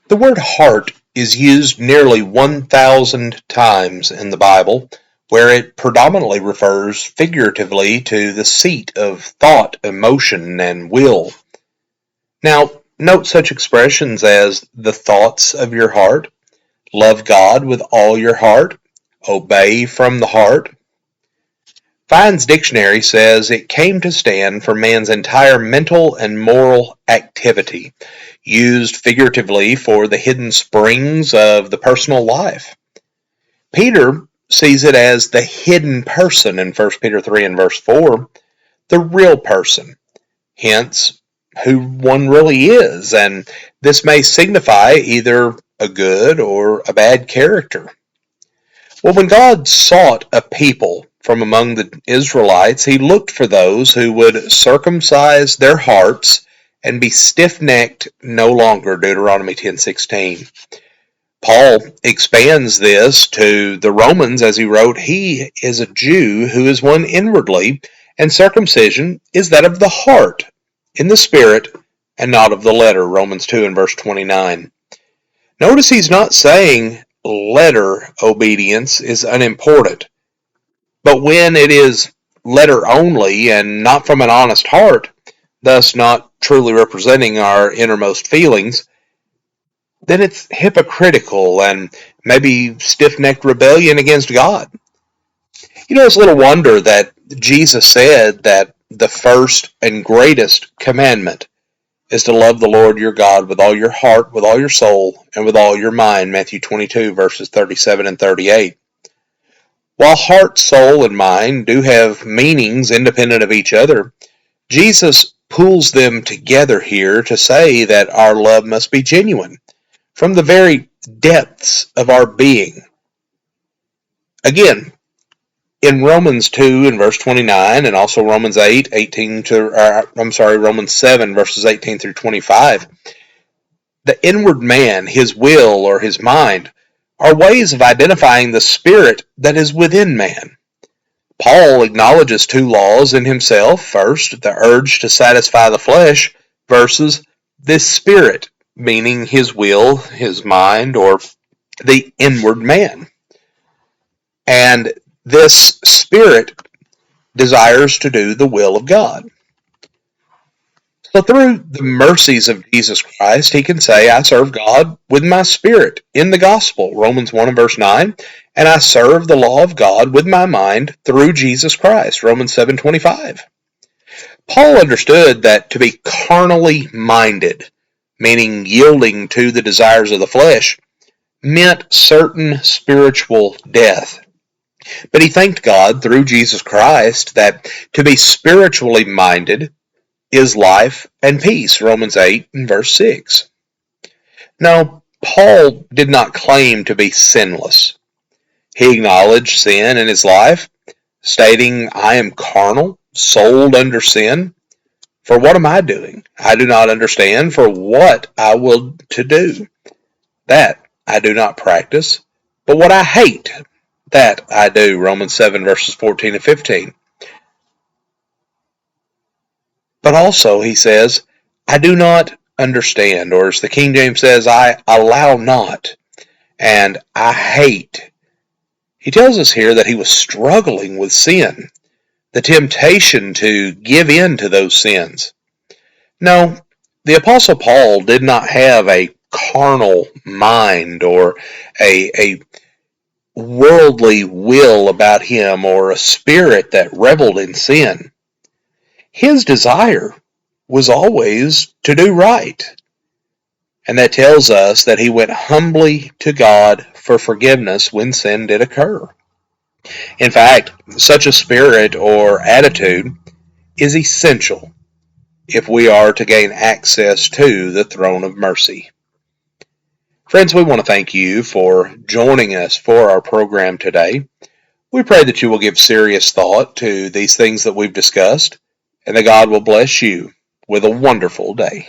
The word heart is used nearly 1,000 times in the Bible, where it predominantly refers figuratively to the seat of thought, emotion, and will. Now, note such expressions as the thoughts of your heart, love God with all your heart, obey from the heart. Vine's dictionary says it came to stand for man's entire mental and moral activity, used figuratively for the hidden springs of the personal life. Peter sees it as the hidden person in 1 Peter 3 and verse 4, the real person, hence who one really is, and this may signify either a good or a bad character. Well, when God sought a people from among the Israelites, he looked for those who would circumcise their hearts and be stiff-necked no longer, Deuteronomy 10:16. Paul expands this to the Romans as he wrote, "He is a Jew who is one inwardly, and circumcision is that of the heart, in the spirit, and not of the letter," Romans 2 and verse 29. Notice he's not saying letter obedience is unimportant, but when it is letter only and not from an honest heart, thus not truly representing our innermost feelings, then it's hypocritical and maybe stiff-necked rebellion against God. It's little wonder that Jesus said that the first and greatest commandment is to love the Lord your God with all your heart, with all your soul, and with all your mind, Matthew 22, verses 37 and 38. While heart, soul, and mind do have meanings independent of each other, Jesus pulls them together here to say that our love must be genuine, from the very depths of our being. Again, in Romans 2 and verse 29, and also Romans 7 verses 18 through 25, the inward man, his will or his mind, are ways of identifying the spirit that is within man. Paul acknowledges two laws in himself. First, the urge to satisfy the flesh versus this spirit, meaning his will, his mind, or the inward man. And this spirit desires to do the will of God. So through the mercies of Jesus Christ, he can say, I serve God with my spirit in the gospel, Romans 1 and verse 9, and I serve the law of God with my mind through Jesus Christ, Romans 7:25. Paul understood that to be carnally minded, meaning yielding to the desires of the flesh, meant certain spiritual death. But he thanked God through Jesus Christ that to be spiritually minded is life and peace, Romans 8 and verse 6. Now, Paul did not claim to be sinless. He acknowledged sin in his life, stating, I am carnal, sold under sin. For what am I doing? I do not understand for what I will to do. That I do not practice, but what I hate, that I do, Romans 7 verses 14 and 15. But also, he says, I do not understand, or as the King James says, I allow not, and I hate. He tells us here that he was struggling with sin, the temptation to give in to those sins. No, the Apostle Paul did not have a carnal mind or a worldly will about him or a spirit that reveled in sin. His desire was always to do right. And that tells us that he went humbly to God for forgiveness when sin did occur. In fact, such a spirit or attitude is essential if we are to gain access to the throne of mercy. Friends, we want to thank you for joining us for our program today. We pray that you will give serious thought to these things that we've discussed, and that God will bless you with a wonderful day.